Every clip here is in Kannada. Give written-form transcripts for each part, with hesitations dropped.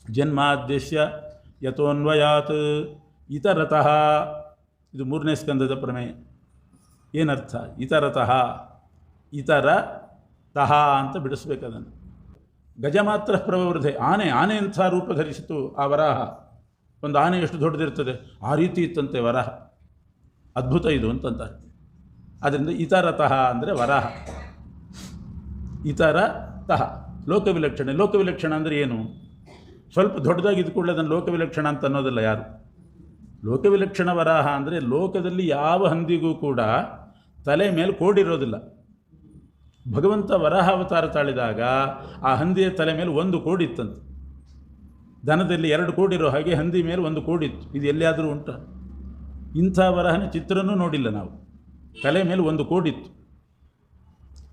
ಜನ್ಮಾದ್ಯಸ್ಯ ಯತೋನ್ವಯಾತ್ ಇತರತಃ. ಇದು 3ನೇ ಸ್ಕಂದದ ಪ್ರಮೇಯ. ಏನರ್ಥ? ಇತರತಃ, ಇತರ ತಹ ಅಂತ ಬಿಡಿಸ್ಬೇಕು ಅದನ್ನು. ಗಜ ಮಾತ್ರ ಪ್ರವೃದ್ಧೆ. ಆನೆ ಅಂಥ ರೂಪ ಧರಿಸಿತು ಆ ವರಾಹ. ಒಂದು ಆನೆ ಎಷ್ಟು ದೊಡ್ಡದಿರ್ತದೆ ಆ ರೀತಿ ಇತ್ತಂತೆ ವರಾಹ. ಅದ್ಭುತ ಇದು ಅಂತಂತಾರೆ. ಆದ್ದರಿಂದ ಇತರತಃ ಅಂದರೆ ವರಾಹ. ಇತರತಃ ಲೋಕವಿಲಕ್ಷಣ. ಲೋಕವಿಲಕ್ಷಣ ಅಂದರೆ ಏನು? ಸ್ವಲ್ಪ ದೊಡ್ಡದಾಗಿದ್ದು ಕೂಡಲೇ ಅದನ್ನು ಲೋಕವಿಲಕ್ಷಣ ಅಂತ ಅನ್ನೋದಿಲ್ಲ ಯಾರು. ಲೋಕವಿಲಕ್ಷಣ ವರಾಹ ಅಂದರೆ ಲೋಕದಲ್ಲಿ ಯಾವ ಹಂದಿಗೂ ಕೂಡ ತಲೆ ಮೇಲೆ ಕೋಡಿರೋದಿಲ್ಲ. ಭಗವಂತ ವರಾಹ ಅವತಾರ ತಾಳಿದಾಗ ಆ ಹಂದಿಯ ತಲೆ ಮೇಲೆ 1 ಕೋಡಿತ್ತಂತೆ. ದನದಲ್ಲಿ 2 ಕೋಡಿರೋ ಹಾಗೆ ಹಂದಿ ಮೇಲೆ 1 ಕೋಡಿತ್ತು. ಇದು ಎಲ್ಲಿಯಾದರೂ ಉಂಟ? ಇಂಥ ವರಾಹನ ಚಿತ್ರನೂ ನೋಡಿಲ್ಲ ನಾವು. ತಲೆ ಮೇಲೆ 1 ಕೋಡಿತ್ತು.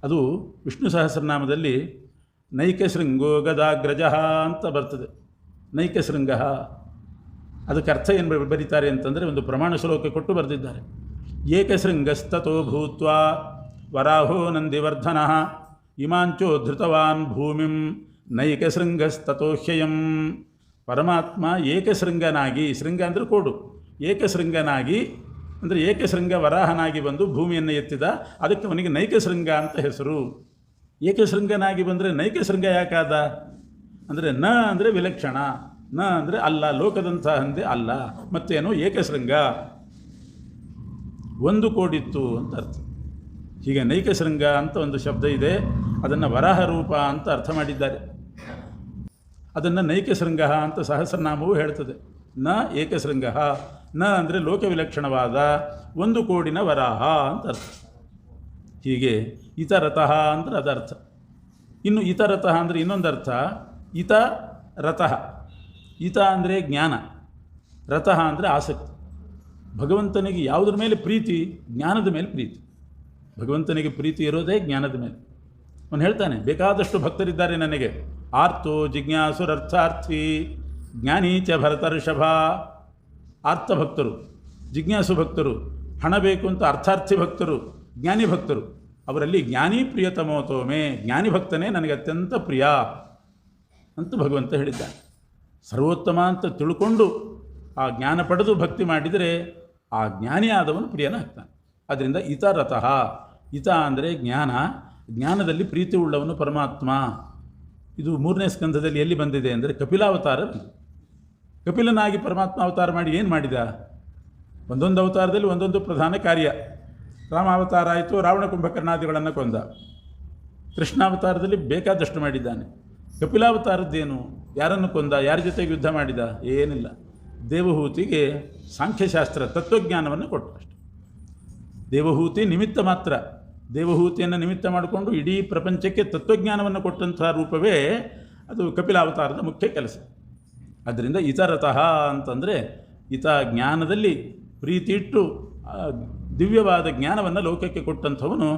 ಅದು ವಿಷ್ಣು ಸಹಸ್ರನಾಮದಲ್ಲಿ ನೈಕಶೃಂಗೋ ಗದಾಗ್ರಜ ಅಂತ ಬರ್ತದೆ. ನೈಕಶೃಂಗ ಅದಕ್ಕೆ ಅರ್ಥ ಏನು ಬರೀತಾರೆ ಅಂತಂದರೆ ಒಂದು ಪ್ರಮಾಣ ಶ್ಲೋಕ ಕೊಟ್ಟು ಬರೆದಿದ್ದಾರೆ. ಏಕಶೃಂಗಸ್ತತೋ ಭೂತ್ವಾ ವರಾಹೋ ನಂದಿವರ್ಧನಃ ಇಮಾಂಚೋ ಧೃತವಾನ್ ಭೂಮಿಂ ನೈಕಶೃಂಗಸ್ತತೋ ಹ್ಯಯಂ. ಪರಮಾತ್ಮ ಏಕಶೃಂಗನಾಗಿ, ಶೃಂಗ ಅಂದರೆ ಕೋಡು, ಏಕಶೃಂಗನಾಗಿ ಅಂದರೆ ಏಕಶೃಂಗ ವರಾಹನಾಗಿ ಬಂದು ಭೂಮಿಯನ್ನು ಎತ್ತಿದ. ಅದಕ್ಕೆ ಅವನಿಗೆ ನೈಕಶೃಂಗ ಅಂತ ಹೆಸರು. ಏಕಶೃಂಗನಾಗಿ ಬಂದರೆ ನೈಕಶೃಂಗ ಯಾಕಾದ ಅಂದರೆ ನ ಅಂದರೆ ವಿಲಕ್ಷಣ, ನ ಅಂದರೆ ಅಲ್ಲ, ಲೋಕದಂಥ ಹಂದಿ ಅಲ್ಲ. ಮತ್ತೇನು? ಏಕಶೃಂಗ 1 ಕೋಡಿತ್ತು ಅಂತ ಅರ್ಥ. ಹೀಗೆ ನೈಕಶೃಂಗ ಅಂತ ಒಂದು ಶಬ್ದ ಇದೆ. ಅದನ್ನು ವರಾಹ ರೂಪ ಅಂತ ಅರ್ಥ ಮಾಡಿದ್ದಾರೆ. ಅದನ್ನು ನೈಕಶೃಂಗ ಅಂತ ಸಹಸ್ರನಾಮವು ಹೇಳ್ತದೆ. ನ ಏಕಶೃಂಗ, ನ ಅಂದರೆ ಲೋಕವಿಲಕ್ಷಣವಾದ 1 ಕೋಡಿನ ವರಾಹ ಅಂತ ಅರ್ಥ. ಹೀಗೆ ಇತರತಃ ಅಂದರೆ ಅದರ್ಥ. ಇನ್ನು ಇತರತಃ ಅಂದರೆ ಇನ್ನೊಂದು ಅರ್ಥ. ಇತ ರತಃ. ಇತ ಅಂದರೆ ಜ್ಞಾನ, ರತಃ ಅಂದರೆ ಆಸಕ್ತಿ. ಭಗವಂತನಿಗೆ ಯಾವುದ್ರ ಮೇಲೆ ಪ್ರೀತಿ? ಜ್ಞಾನದ ಮೇಲೆ ಪ್ರೀತಿ. ಭಗವಂತನಿಗೆ ಪ್ರೀತಿ ಇರೋದೇ ಜ್ಞಾನದ ಮೇಲೆ. ಅವನು ಹೇಳ್ತಾನೆ, ಬೇಕಾದಷ್ಟು ಭಕ್ತರಿದ್ದಾರೆ ನನಗೆ. ಆರ್ತೋ ಜಿಜ್ಞಾಸುರರ್ಥಾರ್ಥಿ ಜ್ಞಾನೀಚ ಭರತರ್ಷಭ. ಆರ್ಥ ಭಕ್ತರು, ಜಿಜ್ಞಾಸು ಭಕ್ತರು, ಹಣ ಬೇಕು ಅಂತ ಅರ್ಥಾರ್ಥಿ ಭಕ್ತರು, ಜ್ಞಾನಿ ಭಕ್ತರು. ಅವರಲ್ಲಿ ಜ್ಞಾನಿ ಪ್ರಿಯತಮೋತೋಮೆ, ಜ್ಞಾನಿ ಭಕ್ತನೇ ನನಗೆ ಅತ್ಯಂತ ಪ್ರಿಯ ಅಂತ ಭಗವಂತ ಹೇಳಿದ್ದಾನೆ. ಸರ್ವೋತ್ತಮ ಅಂತ ತಿಳ್ಕೊಂಡು ಆ ಜ್ಞಾನ ಪಡೆದು ಭಕ್ತಿ ಮಾಡಿದರೆ ಆ ಜ್ಞಾನಿ ಆದವನು ಪ್ರಿಯನಾಗ್ತಾನೆ. ಆದ್ದರಿಂದ ಇತರತಃ. ಇತ ಅಂದರೆ ಜ್ಞಾನ, ಜ್ಞಾನದಲ್ಲಿ ಪ್ರೀತಿ ಉಳ್ಳವನು ಪರಮಾತ್ಮ. ಇದು 3ನೇ ಸ್ಕಂಧದಲ್ಲಿ ಎಲ್ಲಿ ಬಂದಿದೆ ಅಂದರೆ ಕಪಿಲಾವತಾರ. ಕಪಿಲನಾಗಿ ಪರಮಾತ್ಮ ಅವತಾರ ಮಾಡಿ ಏನು ಮಾಡಿದ? ಒಂದೊಂದು ಅವತಾರದಲ್ಲಿ ಒಂದೊಂದು ಪ್ರಧಾನ ಕಾರ್ಯ. ರಾಮಾವತಾರ ಆಯಿತು, ರಾವಣ ಕುಂಭಕರ್ಣಾದಿಗಳನ್ನು ಕೊಂದ. ಕೃಷ್ಣಾವತಾರದಲ್ಲಿ ಬೇಕಾದಷ್ಟು ಮಾಡಿದ್ದಾನೆ. ಕಪಿಲಾವತಾರದ್ದೇನು? ಯಾರನ್ನು ಕೊಂದ? ಯಾರ ಜೊತೆಗೆ ಯುದ್ಧ ಮಾಡಿದ? ಏನಿಲ್ಲ. ದೇವಹೂತಿಗೆ ಸಾಂಖ್ಯಶಾಸ್ತ್ರ ತತ್ವಜ್ಞಾನವನ್ನು ಕೊಟ್ಟ ಅಷ್ಟೆ. ದೇವಹೂತಿ ನಿಮಿತ್ತ ಮಾತ್ರ. ದೇವಹೂತಿಯನ್ನು ನಿಮಿತ್ತ ಮಾಡಿಕೊಂಡು ಇಡೀ ಪ್ರಪಂಚಕ್ಕೆ ತತ್ವಜ್ಞಾನವನ್ನು ಕೊಟ್ಟಂಥ ರೂಪವೇ ಅದು ಕಪಿಲಾವತಾರದ ಮುಖ್ಯ ಕೆಲಸ. ಆದ್ದರಿಂದ ಇತರತಃ ಅಂತಂದರೆ ಇತ ಜ್ಞಾನದಲ್ಲಿ ಪ್ರೀತಿ ಇಟ್ಟು ದಿವ್ಯವಾದ ಜ್ಞಾನವನ್ನು ಲೋಕಕ್ಕೆ ಕೊಟ್ಟಂಥವನು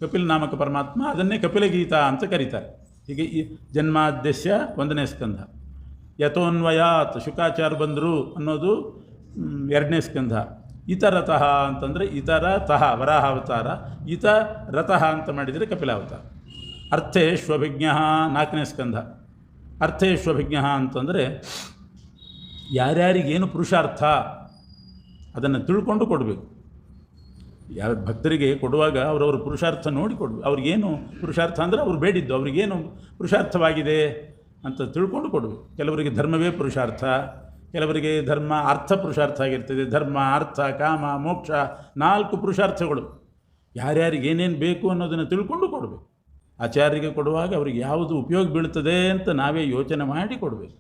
ಕಪಿಲ್ ನಾಮಕ ಪರಮಾತ್ಮ. ಅದನ್ನೇ ಕಪಿಲಗೀತಾ ಅಂತ ಕರೀತಾರೆ. ಹೀಗೆ ಈ ಜನ್ಮಾದ್ಯಸ್ಯ 1ನೇ ಸ್ಕಂಧ. ಯಥೋನ್ವಯಾತ್ ಶುಕಾಚಾರ್ಯ ಬಂದರು ಅನ್ನೋದು 2ನೇ ಸ್ಕಂಧ. ಇತರತಃ ಅಂತಂದರೆ ಇತರತಃ ವರಾಹಾವತಾರ, ಇತರತಃ ಅಂತ ಮಾಡಿದರೆ ಕಪಿಲಾವತಾರ. ಅರ್ಥೇಶ್ವಭಿಜ್ಞ 4ನೇ ಸ್ಕಂಧ. ಅರ್ಥೇಶ್ವಭಿಜ್ಞ ಅಂತಂದರೆ ಯಾರ್ಯಾರಿಗೇನು ಪುರುಷಾರ್ಥ ಅದನ್ನು ತಿಳ್ಕೊಂಡು ಕೊಡಬೇಕು. ಯಾವ ಭಕ್ತರಿಗೆ ಕೊಡುವಾಗ ಅವರವ್ರ ಪುರುಷಾರ್ಥ ನೋಡಿ ಕೊಡಬೇಕು. ಅವ್ರಿಗೇನು ಪುರುಷಾರ್ಥ ಅಂದರೆ ಅವ್ರು ಬೇಡಿದ್ದು, ಅವ್ರಿಗೇನು ಪುರುಷಾರ್ಥವಾಗಿದೆ ಅಂತ ತಿಳ್ಕೊಂಡು ಕೊಡಬೇಕು. ಕೆಲವರಿಗೆ ಧರ್ಮವೇ ಪುರುಷಾರ್ಥ, ಕೆಲವರಿಗೆ ಧರ್ಮ ಅರ್ಥ ಪುರುಷಾರ್ಥ ಆಗಿರ್ತದೆ. ಧರ್ಮ, ಅರ್ಥ, ಕಾಮ, ಮೋಕ್ಷ 4 ಪುರುಷಾರ್ಥಗಳು. ಯಾರ್ಯಾರಿಗೆ ಏನೇನು ಬೇಕು ಅನ್ನೋದನ್ನು ತಿಳ್ಕೊಂಡು ಕೊಡಬೇಕು. ಆಚಾರ್ಯರಿಗೆ ಕೊಡುವಾಗ ಅವ್ರಿಗೆ ಯಾವುದು ಉಪಯೋಗ ಬೀಳ್ತದೆ ಅಂತ ನಾವೇ ಯೋಚನೆ ಮಾಡಿ ಕೊಡಬೇಕು.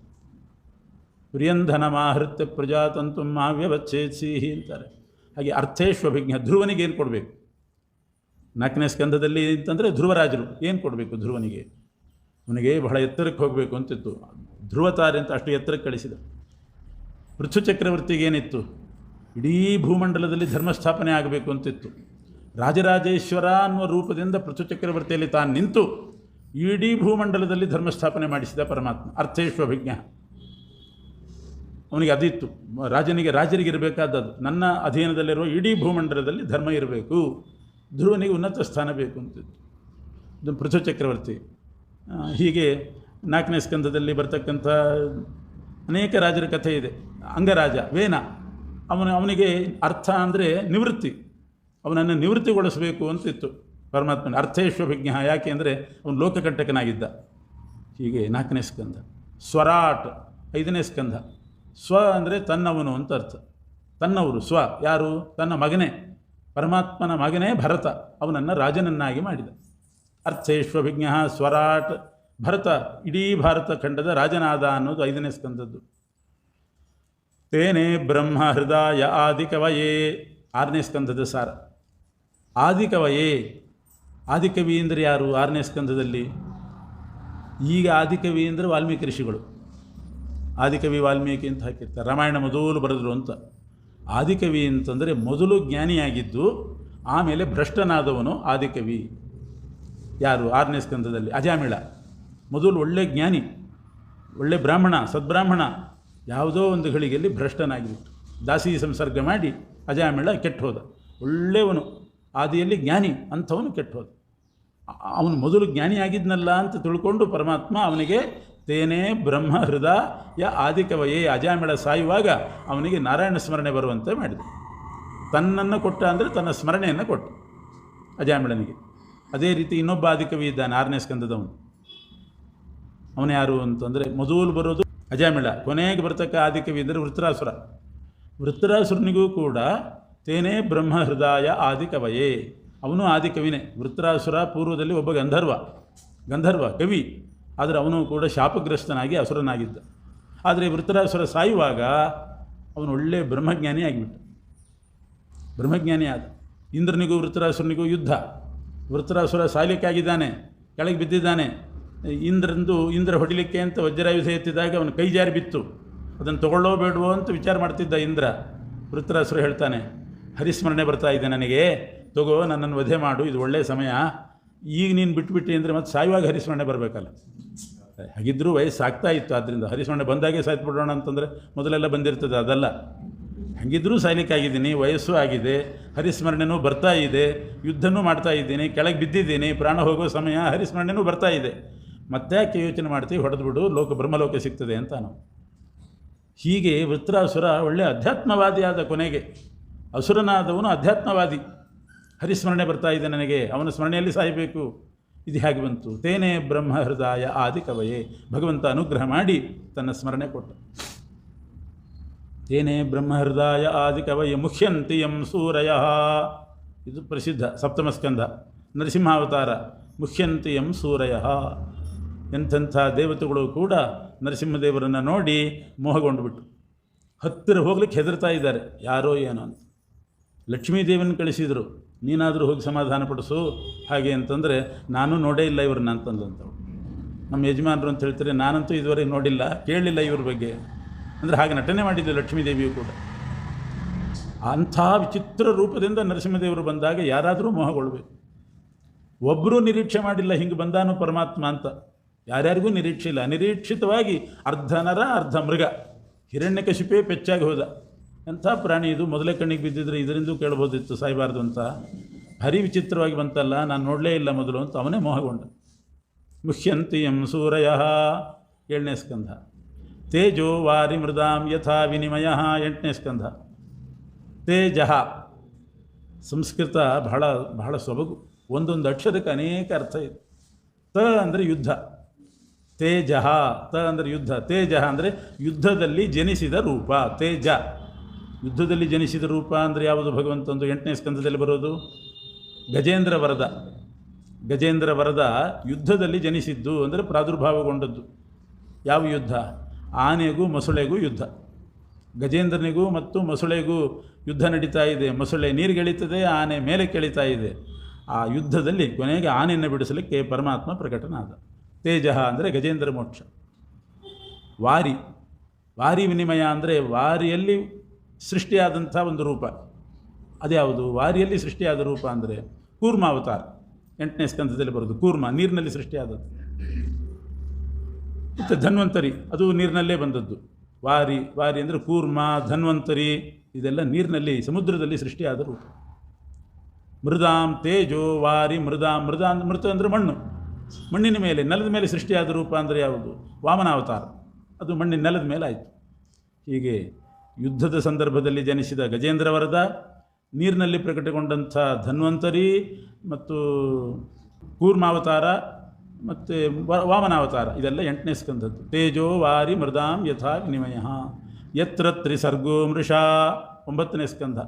ಪ್ರಿಯಂಧನಮಾಹೃತ್ಯ ಪ್ರಜಾತಂತು ಮಾವ್ಯವಚ್ಛೇತ್ಸಿಹಿ ಅಂತಾರೆ. ಹಾಗೆ ಅರ್ಥೇಶ್ವಭಿಜ್ಞ. ಧ್ರುವನಿಗೆ ಏನು ಕೊಡಬೇಕು? 4ನೇ ಸ್ಕಂಧದಲ್ಲಿ ಅಂತಂದರೆ ಧ್ರುವರಾಜರು ಏನು ಕೊಡಬೇಕು? ಧ್ರುವನಿಗೆ ಅವನಿಗೆ ಬಹಳ ಎತ್ತರಕ್ಕೆ ಹೋಗಬೇಕು ಅಂತಿತ್ತು. ಧ್ರುವತಾರೆ ಅಂತ ಅಷ್ಟು ಎತ್ತರಕ್ಕೆ ಕಳಿಸಿದ. ಪೃಥು ಚಕ್ರವರ್ತಿಗೆ ಏನಿತ್ತು? ಇಡೀ ಭೂಮಂಡಲದಲ್ಲಿ ಧರ್ಮಸ್ಥಾಪನೆ ಆಗಬೇಕು ಅಂತಿತ್ತು. ರಾಜರಾಜೇಶ್ವರ ಅನ್ನುವ ರೂಪದಿಂದ ಪೃಥು ಚಕ್ರವರ್ತಿಯಲ್ಲಿ ತಾನು ನಿಂತು ಇಡೀ ಭೂಮಂಡಲದಲ್ಲಿ ಧರ್ಮಸ್ಥಾಪನೆ ಮಾಡಿಸಿದ ಪರಮಾತ್ಮ. ಅರ್ಥೇಶ್ವಭಿಜ್ಞ. ಅವನಿಗೆ ಅದಿತ್ತು. ರಾಜರಿಗೆ ಇರಬೇಕಾದದ್ದು ನನ್ನ ಅಧೀನದಲ್ಲಿರುವ ಇಡೀ ಭೂಮಂಡಲದಲ್ಲಿ ಧರ್ಮ ಇರಬೇಕು. ಧ್ರುವನಿಗೆ ಉನ್ನತ ಸ್ಥಾನ ಬೇಕು ಅಂತಿತ್ತು. ಇದು ಪೃಥು ಚಕ್ರವರ್ತಿ. ಹೀಗೆ 4ನೇ ಸ್ಕಂಧದಲ್ಲಿ ಬರ್ತಕ್ಕಂಥ ಅನೇಕ ರಾಜರ ಕಥೆ ಇದೆ. ಅಂಗರಾಜ ವೇನ, ಅವನಿಗೆ ಅರ್ಥ ಅಂದರೆ ನಿವೃತ್ತಿ, ಅವನನ್ನು ನಿವೃತ್ತಿಗೊಳಿಸಬೇಕು ಅಂತಿತ್ತು ಪರಮಾತ್ಮನ. ಅರ್ಥೇಶ್ವಭಿಜ್ಞ, ಯಾಕೆ ಅಂದರೆ ಅವನು ಲೋಕಕಂಟಕನಾಗಿದ್ದ. ಹೀಗೆ 4ನೇ ಸ್ಕಂಧ. ಸ್ವರಾಟ್ 5ನೇ ಸ್ಕಂಧ. ಸ್ವ ಅಂದರೆ ತನ್ನವನು ಅಂತ ಅರ್ಥ. ತನ್ನವರು ಸ್ವ ಯಾರು? ತನ್ನ ಮಗನೇ, ಪರಮಾತ್ಮನ ಮಗನೇ ಭರತ, ಅವನನ್ನು ರಾಜನನ್ನಾಗಿ ಮಾಡಿದ. ಅರ್ಥೇಶ್ವಭಿಜ್ಞ ಸ್ವರಾಟ್ ಭರತ, ಇಡೀ ಭಾರತ ಖಂಡದ ರಾಜನಾದ ಅನ್ನೋದು 5ನೇ ಸ್ಕಂದದ್ದು. ತೇನೇ ಬ್ರಹ್ಮ ಹೃದಯ ಆದಿಕವಯೇ 6ನೇ ಸ್ಕಂದದ ಸಾರ. ಆದಿಕವಯೇ, ಆದಿಕವಿ ಅಂದರೆ ಯಾರು? 6ನೇ ಸ್ಕಂದದಲ್ಲಿ. ಈಗ ಆದಿಕವಿ ಅಂದರೆ ವಾಲ್ಮೀಕಿ ಋಷಿಗಳು. ಆದಿಕವಿ ವಾಲ್ಮೀಕಿ ಅಂತ ಹಾಕಿರ್ತಾರೆ, ರಾಮಾಯಣ ಮೊದಲು ಬರೆದ್ರು ಅಂತ. ಆದಿಕವಿ ಅಂತಂದರೆ ಮೊದಲು ಜ್ಞಾನಿಯಾಗಿದ್ದು ಆಮೇಲೆ ಭ್ರಷ್ಟನಾದವನು ಆದಿಕವಿ. ಯಾರು? 6ನೇ ಸ್ಕಂದದಲ್ಲಿ ಅಜಾಮಿಳ. ಮೊದಲು ಒಳ್ಳೆ ಜ್ಞಾನಿ, ಒಳ್ಳೆ ಬ್ರಾಹ್ಮಣ, ಸದ್ಬ್ರಾಹ್ಮಣ, ಯಾವುದೋ ಒಂದು ಗಳಿಗೆಯಲ್ಲಿ ಭ್ರಷ್ಟನಾಗಿಬಿಟ್ಟು ದಾಸಿ ಸಂಸರ್ಗ ಮಾಡಿ ಅಜಾಮಿಳ ಕೆಟ್ಟು ಹೋದ. ಒಳ್ಳೆಯವನು, ಆದಿಯಲ್ಲಿ ಜ್ಞಾನಿ ಅಂಥವನು ಕೆಟ್ಟು ಹೋದ. ಅವನು ಮೊದಲು ಜ್ಞಾನಿಯಾಗಿದ್ನಲ್ಲ ಅಂತ ತಿಳ್ಕೊಂಡು ಪರಮಾತ್ಮ ಅವನಿಗೆ ತೇನೇ ಬ್ರಹ್ಮ ಹೃದಯ ಆದಿಕವಯೇ, ಅಜಾಮಿಳ ಸಾಯುವಾಗ ಅವನಿಗೆ ನಾರಾಯಣ ಸ್ಮರಣೆ ಬರುವಂತೆ ಮಾಡಿದ. ತನ್ನನ್ನು ಕೊಟ್ಟ ಅಂದರೆ ತನ್ನ ಸ್ಮರಣೆಯನ್ನು ಕೊಟ್ಟ ಅಜಾಮಿಳನಿಗೆ. ಅದೇ ರೀತಿ ಇನ್ನೊಬ್ಬ ಆದಿಕವಿ ಇದ್ದಾನೆ 6ನೇ ಸ್ಕಂದದವನು. ಅವನು ಯಾರು ಅಂತಂದರೆ ಮೊದಲು ಬರೋದು ಅಜಾಮಿಳ, ಕೊನೆಗೆ ಬರ್ತಕ್ಕ ಆದಿಕವಿ ಅಂದರೆ ವೃತ್ರಾಸುರ. ವೃತ್ರಾಸುರನಿಗೂ ಕೂಡ ತೇನೇ ಬ್ರಹ್ಮ ಹೃದಯ ಆದಿಕವಯೇ, ಅವನು ಆದಿಕವಿನೇ. ವೃತ್ರಾಸುರ ಪೂರ್ವದಲ್ಲಿ ಒಬ್ಬ ಗಂಧರ್ವ ಕವಿ, ಆದರೆ ಅವನು ಕೂಡ ಶಾಪಗ್ರಸ್ತನಾಗಿ ಅಸುರನಾಗಿದ್ದ. ಆದರೆ ವೃತ್ರಾಸುರ ಸಾಯುವಾಗ ಅವನು ಒಳ್ಳೆಯ ಬ್ರಹ್ಮಜ್ಞಾನಿ ಆಗಿಬಿಟ್ಟ, ಬ್ರಹ್ಮಜ್ಞಾನಿ ಆದ. ಇಂದ್ರನಿಗೂ ವೃತ್ರಾಸುರನಿಗೂ ಯುದ್ಧ. ವೃತ್ರಾಸುರ ಸಾಯಲಿಕ್ಕಾಗಿದ್ದಾನೆ, ಕೆಳಗೆ ಬಿದ್ದಿದ್ದಾನೆ. ಇಂದ್ರ ಹೊಡಿಲಿಕ್ಕೆ ಅಂತ ವಜ್ರಾಯುಧ ಎತ್ತಿದಾಗ ಅವನು ಕೈ ಜಾರಿ ಬಿತ್ತು. ಅದನ್ನು ತಗೊಳ್ಳೋ ಬೇಡವೋ ಅಂತ ವಿಚಾರ ಮಾಡ್ತಿದ್ದ ಇಂದ್ರ. ವೃತ್ರಾಸುರ ಹೇಳ್ತಾನೆ, ಹರಿಸ್ಮರಣೆ ಬರ್ತಾ ಇದೆ ನನಗೆ, ತಗೋ ನನ್ನನ್ನು ವಧೆ ಮಾಡು, ಇದು ಒಳ್ಳೆಯ ಸಮಯ. ಈಗ ನೀನು ಬಿಟ್ಬಿಟ್ಟು ಅಂದರೆ ಮತ್ತೆ ಸಾಯುವಾಗ ಹರಿಸ್ಮರಣೆ ಬರಬೇಕಲ್ಲ. ಹಾಗಿದ್ದರೂ ವಯಸ್ಸಾಗ್ತಾ ಇತ್ತು, ಆದ್ದರಿಂದ ಹರಿಸ್ಮರಣೆ ಬಂದಾಗೆ ಸಾಯ್ತುಬಿಡೋಣ ಅಂತಂದರೆ ಮೊದಲೆಲ್ಲ ಬಂದಿರ್ತದೆ, ಅದಲ್ಲ. ಹಾಗಿದ್ದರೂ ಸಾಯ್ಲಿಕ್ಕಾಗಿದ್ದೀನಿ, ವಯಸ್ಸು ಆಗಿದೆ, ಹರಿಸ್ಮರಣೆನೂ ಬರ್ತಾ ಇದೆ, ಯುದ್ಧನೂ ಮಾಡ್ತಾ ಇದ್ದೀನಿ, ಕೆಳಗೆ ಬಿದ್ದಿದ್ದೀನಿ, ಪ್ರಾಣ ಹೋಗೋ ಸಮಯ, ಹರಿಸ್ಮರಣೆನೂ ಬರ್ತಾ ಇದೆ. ಮತ್ತೆ ಯಾಕೆ ಯೋಚನೆ ಮಾಡ್ತೀವಿ, ಹೊಡೆದ್ಬಿಡು, ಬ್ರಹ್ಮಲೋಕ ಸಿಗ್ತದೆ ಅಂತ ನಾವು. ಹೀಗೆ ವೃತ್ರಾಸುರ ಒಳ್ಳೆ ಅಧ್ಯಾತ್ಮವಾದಿ ಆದ. ಕೊನೆಗೆ ಅಸುರನಾದವನು ಅಧ್ಯಾತ್ಮವಾದಿ. ಹರಿಸ್ಮರಣೆ ಬರ್ತಾ ಇದೆ ನನಗೆ, ಅವನ ಸ್ಮರಣೆಯಲ್ಲಿ ಸಾಯಬೇಕು. ಇದು ಹೇಗೆ ಬಂತು? ತೇನೇ ಬ್ರಹ್ಮ ಹೃದಯ ಆದಿಕವಯೇ, ಭಗವಂತ ಅನುಗ್ರಹ ಮಾಡಿ ತನ್ನ ಸ್ಮರಣೆ ಕೊಟ್ಟ. ತೇನೇ ಬ್ರಹ್ಮ ಹೃದಯ ಆದಿಕವಯೇ ಮುಖ್ಯಂತಿ ಯಂ ಸೂರಯ, ಇದು ಪ್ರಸಿದ್ಧ 7ಮ ಸ್ಕಂಧ, ನರಸಿಂಹಾವತಾರ. ಮುಖ್ಯಂತಿ ಯಂ ಸೂರಯ, ಎಂಥೆಂಥ ದೇವತೆಗಳು ಕೂಡ ನರಸಿಂಹದೇವರನ್ನು ನೋಡಿ ಮೋಹಗೊಂಡುಬಿಟ್ಟು ಹತ್ತಿರ ಹೋಗ್ಲಿಕ್ಕೆ ಹೆದರ್ತಾ ಇದ್ದಾರೆ, ಯಾರೋ ಏನೋ ಅಂತ. ಲಕ್ಷ್ಮೀದೇವನ ಕಳಿಸಿದರು, ನೀನಾದರೂ ಹೋಗಿ ಸಮಾಧಾನ ಪಡಿಸು ಹಾಗೆ ಅಂತಂದರೆ, ನಾನು ನೋಡೇ ಇಲ್ಲ ಇವ್ರನ್ನ ಅಂತಂದಂಥವು. ನಮ್ಮ ಯಜಮಾನರು ಅಂತ ಹೇಳ್ತಾರೆ, ನಾನಂತೂ ಇದುವರೆಗೆ ನೋಡಿಲ್ಲ, ಕೇಳಲಿಲ್ಲ ಇವ್ರ ಬಗ್ಗೆ ಅಂದರೆ ಹಾಗೆ ನಟನೆ ಮಾಡಿದ್ದೆ ಲಕ್ಷ್ಮೀದೇವಿಯು ಕೂಡ. ಅಂಥ ವಿಚಿತ್ರ ರೂಪದಿಂದ ನರಸಿಂಹದೇವರು ಬಂದಾಗ ಯಾರಾದರೂ ಮೋಹಗೊಳ್ಬೇಕು. ಒಬ್ಬರೂ ನಿರೀಕ್ಷೆ ಮಾಡಿಲ್ಲ ಹಿಂಗೆ ಬಂದಾನು ಪರಮಾತ್ಮ ಅಂತ, ಯಾರ್ಯಾರಿಗೂ ನಿರೀಕ್ಷೆ ಇಲ್ಲ. ಅನಿರೀಕ್ಷಿತವಾಗಿ ಅರ್ಧ ನರ ಅರ್ಧ ಮೃಗ, ಹಿರಣ್ಯಕಶಿಪೇ ಪೆಚ್ಚಾಗಿ ಹೋದ. ಎಂಥ ಪ್ರಾಣಿ ಇದು, ಮೊದಲೇ ಕಣ್ಣಿಗೆ ಬಿದ್ದಿದ್ರೆ ಇದರಿಂದೂ ಕೇಳ್ಬೋದಿತ್ತು, ಸಾಯಬಾರ್ದು ಅಂತ. ಭಾರಿ ವಿಚಿತ್ರವಾಗಿ ಬಂತಲ್ಲ, ನಾನು ನೋಡಲೇ ಇಲ್ಲ ಮೊದಲು ಅಂತ ಅವನೇ ಮೋಹಗೊಂಡ. ಮುಖ್ಯಂತಿ ಯಂ ಸೂರಯ 7ನೇ ಸ್ಕಂಧ. ತೇಜೋ ವಾರಿ ಮೃದಾಂ ಯಥಾ ವಿನಿಮಯ 8ನೇ ಸ್ಕಂಧ. ತೇಜ, ಸಂಸ್ಕೃತ ಬಹಳ ಬಹಳ ಸೊಬಗು, ಒಂದೊಂದು ಅಕ್ಷರಕ್ಕೆ ಅನೇಕ ಅರ್ಥ ಇದೆ. ತ ಅಂದರೆ ಯುದ್ಧ, ತೇಜ, ತ ಅಂದರೆ ಯುದ್ಧ, ತೇಜ ಅಂದರೆ ಯುದ್ಧದಲ್ಲಿ ಜನಿಸಿದ ರೂಪ. ತೇಜ ಯುದ್ಧದಲ್ಲಿ ಜನಿಸಿದ ರೂಪ ಅಂದರೆ ಯಾವುದು? ಭಗವಂತಂದು 8ನೇ ಸ್ಕಂದದಲ್ಲಿ ಬರೋದು ಗಜೇಂದ್ರ ವರದ. ಗಜೇಂದ್ರ ವರದ ಯುದ್ಧದಲ್ಲಿ ಜನಿಸಿದ್ದು ಅಂದರೆ ಪ್ರಾದುರ್ಭಾವಗೊಂಡದ್ದು. ಯಾವ ಯುದ್ಧ? ಆನೆಗೂ ಮೊಸಳೆಗೂ ಯುದ್ಧ. ಗಜೇಂದ್ರನಿಗೂ ಮತ್ತು ಮೊಸಳೆಗೂ ಯುದ್ಧ ನಡೀತಾ ಇದೆ. ಮೊಸಳೆ ನೀರಿಗೆಳಿತದೆ, ಆನೆ ಮೇಲೆ ಕೆಳಿತಾ ಇದೆ. ಆ ಯುದ್ಧದಲ್ಲಿ ಕೊನೆಗೆ ಆನೆಯನ್ನು ಬಿಡಿಸಲಿಕ್ಕೆ ಪರಮಾತ್ಮ ಪ್ರಕಟನಾದ. ತೇಜ ಅಂದರೆ ಗಜೇಂದ್ರ ಮೋಕ್ಷ. ವಾರಿ, ವಾರಿ ವಿನಿಮಯ ಅಂದರೆ ವಾರಿಯಲ್ಲಿ ಸೃಷ್ಟಿಯಾದಂಥ ಒಂದು ರೂಪ. ಅದ್ಯಾವುದು? ವಾರಿಯಲ್ಲಿ ಸೃಷ್ಟಿಯಾದ ರೂಪ ಅಂದರೆ ಕೂರ್ಮಾವತಾರ. 8ನೇ ಸ್ಕಂದದಲ್ಲಿ ಬರೋದು ಕೂರ್ಮ, ನೀರಿನಲ್ಲಿ ಸೃಷ್ಟಿಯಾದದ್ದು. ಮತ್ತು ಧನ್ವಂತರಿ, ಅದು ನೀರಿನಲ್ಲೇ ಬಂದದ್ದು. ವಾರಿ, ವಾರಿ ಅಂದರೆ ಕೂರ್ಮ, ಧನ್ವಂತರಿ, ಇದೆಲ್ಲ ನೀರಿನಲ್ಲಿ ಸಮುದ್ರದಲ್ಲಿ ಸೃಷ್ಟಿಯಾದ ರೂಪ. ಮೃದಾಂ ತೇಜೋ ವಾರಿ ಮೃದಾಂ. ಮೃತ ಅಂದರೆ ಮಣ್ಣು, ಮಣ್ಣಿನ ಮೇಲೆ ನೆಲದ ಮೇಲೆ ಸೃಷ್ಟಿಯಾದ ರೂಪ ಅಂದರೆ ಯಾವುದು? ವಾಮನಾವತಾರ, ಅದು ಮಣ್ಣಿನ ನೆಲದ ಮೇಲೆ ಆಯಿತು. ಹೀಗೆ ಯುದ್ಧದ ಸಂದರ್ಭದಲ್ಲಿ ಜನಿಸಿದ ಗಜೇಂದ್ರ ವರದ, ನೀರಿನಲ್ಲಿ ಪ್ರಕಟಗೊಂಡಂಥ ಧನ್ವಂತರಿ ಮತ್ತು ಕೂರ್ಮಾವತಾರ ಮತ್ತು ವಾಮನಾವತಾರ, ಇದೆಲ್ಲ 8ನೇ ಸ್ಕಂದದ್ದು. ತೇಜೋ ವಾರಿ ಮೃದಾಂ ಯಥಾ ವಿನಿಮಯ ಯತ್ರ ತ್ರಿಸರ್ಗೋ ಮೃಷಾ 9ನೇ ಸ್ಕಂದ.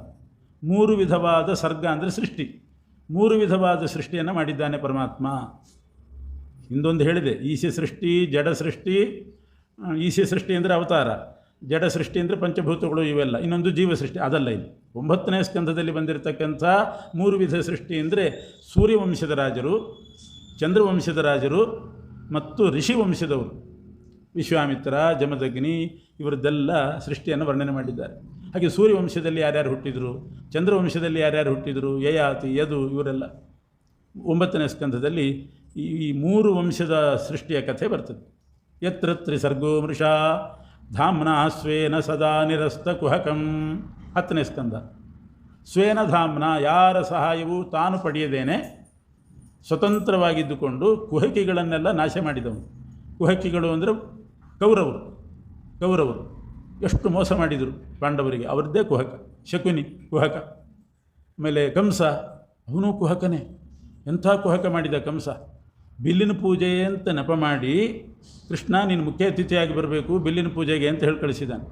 3 ವಿಧವಾದ ಸರ್ಗ ಅಂದರೆ ಸೃಷ್ಟಿ, 3 ವಿಧವಾದ ಸೃಷ್ಟಿಯನ್ನು ಮಾಡಿದ್ದಾನೆ ಪರಮಾತ್ಮ. ಹಿಂದೊಂದು ಹೇಳಿದೆ, ಈಶೆ ಸೃಷ್ಟಿ, ಜಡ ಸೃಷ್ಟಿ. ಈಶೆ ಸೃಷ್ಟಿ ಅಂದರೆ ಅವತಾರ, ಜಡ ಸೃಷ್ಟಿ ಅಂದರೆ ಪಂಚಭೂತಗಳು ಇವೆಲ್ಲ, ಇನ್ನೊಂದು ಜೀವ ಸೃಷ್ಟಿ, ಅದಲ್ಲ. ಇಲ್ಲಿ 9ನೇ ಸ್ಕಂದದಲ್ಲಿ ಬಂದಿರತಕ್ಕಂಥ 3 ವಿಧ ಸೃಷ್ಟಿ ಅಂದರೆ ಸೂರ್ಯವಂಶದ ರಾಜರು, ಚಂದ್ರವಂಶದ ರಾಜರು ಮತ್ತು ಋಷಿವಂಶದವರು, ವಿಶ್ವಾಮಿತ್ರ, ಜಮದಗ್ನಿ, ಇವರದ್ದೆಲ್ಲ ಸೃಷ್ಟಿಯನ್ನು ವರ್ಣನೆ ಮಾಡಿದ್ದಾರೆ. ಹಾಗೆ ಸೂರ್ಯವಂಶದಲ್ಲಿ ಯಾರ್ಯಾರು ಹುಟ್ಟಿದರು, ಚಂದ್ರವಂಶದಲ್ಲಿ ಯಾರ್ಯಾರು ಹುಟ್ಟಿದರು, ಯಯಾತಿ, ಯದು, ಇವರೆಲ್ಲ 9ನೇ ಸ್ಕಂದದಲ್ಲಿ ಈ 3 ವಂಶದ ಸೃಷ್ಟಿಯ ಕಥೆ ಬರ್ತದೆ. ಯತ್ರ ತ್ರಿಸರ್ಗೋ ಮೃಷಾ ಧಾಮ್ನಾ ಸ್ವೇನ ಸದಾ ನಿರಸ್ತ ಕುಹಕಂ 10ನೇ ಸ್ಕಂದ. ಸ್ವೇನ ಧಾಮ್ನ, ಯಾರ ಸಹಾಯವೂ ತಾನು ಪಡೆಯದೇನೆ ಸ್ವತಂತ್ರವಾಗಿದ್ದುಕೊಂಡು ಕುಹಕಿಗಳನ್ನೆಲ್ಲ ನಾಶ ಮಾಡಿದವನು. ಕುಹಕಿಗಳು ಅಂದರೆ ಕೌರವರು ಎಷ್ಟು ಮೋಸ ಮಾಡಿದರು ಪಾಂಡವರಿಗೆ, ಅವರದ್ದೇ ಕುಹಕ. ಶಕುನಿ ಕುಹಕ. ಆಮೇಲೆ ಕಂಸ, ಅವನು ಕುಹಕನೇ. ಎಂಥ ಕುಹಕ ಮಾಡಿದ ಕಂಸ. ಬಿಲ್ಲಿನ ಪೂಜೆ ಅಂತ ನೆಪ ಮಾಡಿ ಕೃಷ್ಣ ನೀನು ಮುಖ್ಯ ಅತಿಥಿಯಾಗಿ ಬರಬೇಕು ಬಿಲ್ಲಿನ ಪೂಜೆಗೆ ಅಂತ ಹೇಳಿ ಕಳಿಸಿದ್ದಾನೆ.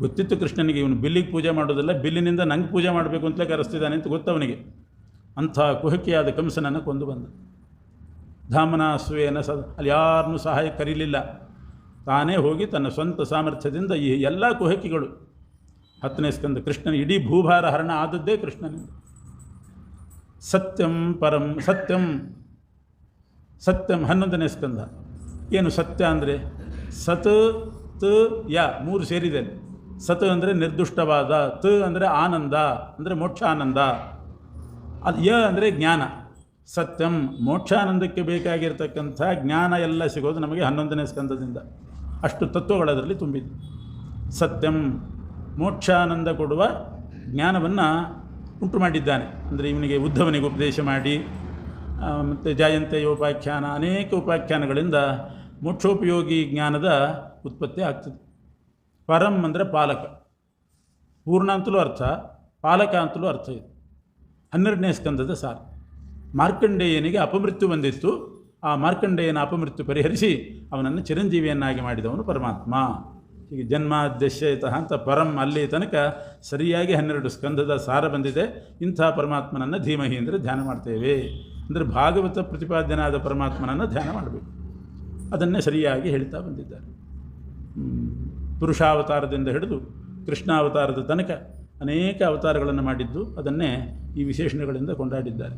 ಗೊತ್ತಿತ್ತು ಕೃಷ್ಣನಿಗೆ, ಇವನು ಬಿಲ್ಲಿಗೆ ಪೂಜೆ ಮಾಡೋದಲ್ಲ, ಬಿಲ್ಲಿನಿಂದ ನಂಗೆ ಪೂಜೆ ಮಾಡಬೇಕು ಅಂತಲೇ ಕರೆಸ್ತಿದ್ದಾನೆ ಅಂತ ಗೊತ್ತವನಿಗೆ. ಅಂಥ ಕುಹಕಿಯಾದ ಕಂಸನನ್ನು ಕೊಂದು ಬಂದ. ಧಾಮನ ಸ್ವೇನ ಅಲ್ಲಿ ಯಾರನ್ನೂ ಸಹಾಯ ಕರೀಲಿಲ್ಲ, ತಾನೇ ಹೋಗಿ ತನ್ನ ಸ್ವಂತ ಸಾಮರ್ಥ್ಯದಿಂದ ಈ ಎಲ್ಲ ಕುಹಕಿಗಳು. 10ನೇ ಸ್ಕಂದ. ಕೃಷ್ಣನ ಇಡೀ ಭೂಭಾರ ಹರಣ ಆದದ್ದೇ ಕೃಷ್ಣನಿಂದ. ಸತ್ಯಂ ಪರಂ ಸತ್ಯಂ 11ನೇ ಸ್ಕಂದ. ಏನು ಸತ್ಯ ಅಂದರೆ ಸತ್ ತ ಯ 3 ಸೇರಿದೆ. ಸತ್ ಅಂದರೆ ನಿರ್ದುಷ್ಟವಾದ, ತ ಅಂದರೆ ಆನಂದ ಅಂದರೆ ಮೋಕ್ಷಾನಂದ, ಅದು ಯ ಅಂದರೆ ಜ್ಞಾನ. ಸತ್ಯಂ, ಮೋಕ್ಷಾನಂದಕ್ಕೆ ಬೇಕಾಗಿರ್ತಕ್ಕಂಥ ಜ್ಞಾನ ಎಲ್ಲ ಸಿಗೋದು ನಮಗೆ 11ನೇ ಸ್ಕಂದದಿಂದ. ಅಷ್ಟು ತತ್ವಗಳದರಲ್ಲಿ ತುಂಬಿದ್ದು. ಸತ್ಯಂ, ಮೋಕ್ಷಾನಂದ ಕೊಡುವ ಜ್ಞಾನವನ್ನು ಉಂಟು ಮಾಡಿದ್ದಾನೆ. ಅಂದರೆ ಇವನಿಗೆ ಉದ್ಧವನಿಗೆ ಉಪದೇಶ ಮಾಡಿ, ಮತ್ತು ಜಾಯಂತೆಯೋಪಾಖ್ಯಾನ, ಅನೇಕ ಉಪಾಖ್ಯಾನಗಳಿಂದ ಮೋಕ್ಷೋಪಯೋಗಿ ಜ್ಞಾನದ ಉತ್ಪತ್ತಿ ಆಗ್ತದೆ. ಪರಂ ಅಂದರೆ ಪಾಲಕ, ಪೂರ್ಣ ಅಂತಲೂ ಅರ್ಥ, ಪಾಲಕ ಅಂತಲೂ ಅರ್ಥ ಇದೆ. 12ನೇ ಸ್ಕಂದದ ಸಾರ. ಮಾರ್ಕಂಡೇಯನಿಗೆ ಅಪಮೃತ್ಯು ಬಂದಿತ್ತು, ಆ ಮಾರ್ಕಂಡೇಯನ ಅಪಮೃತ್ಯು ಪರಿಹರಿಸಿ ಅವನನ್ನು ಚಿರಂಜೀವಿಯನ್ನಾಗಿ ಮಾಡಿದವನು ಪರಮಾತ್ಮ. ಹೀಗೆ ಜನ್ಮಾದ್ಯಶ್ಯತಃ ಅಂತ ಪರಂ ಅಲ್ಲಿ ತನಕ ಸರಿಯಾಗಿ 12 ಸ್ಕಂದದ ಸಾರ ಬಂದಿದೆ. ಇಂಥ ಪರಮಾತ್ಮನನ್ನು ಧೀಮಹಿ ಅಂದರೆ ಧ್ಯಾನ ಮಾಡ್ತೇವೆ. ಅಂದರೆ ಭಾಗವತ ಪ್ರತಿಪಾದ್ಯನಾದ ಪರಮಾತ್ಮನನ್ನು ಧ್ಯಾನ ಮಾಡಬೇಕು. ಅದನ್ನೇ ಸರಿಯಾಗಿ ಹೇಳ್ತಾ ಬಂದಿದ್ದಾರೆ. ಪುರುಷಾವತಾರದಿಂದ ಹಿಡಿದು ಕೃಷ್ಣಾವತಾರದ ತನಕ ಅನೇಕ ಅವತಾರಗಳನ್ನು ಮಾಡಿದ್ದು, ಅದನ್ನೇ ಈ ವಿಶೇಷಣಗಳಿಂದ ಕೊಂಡಾಡಿದ್ದಾರೆ.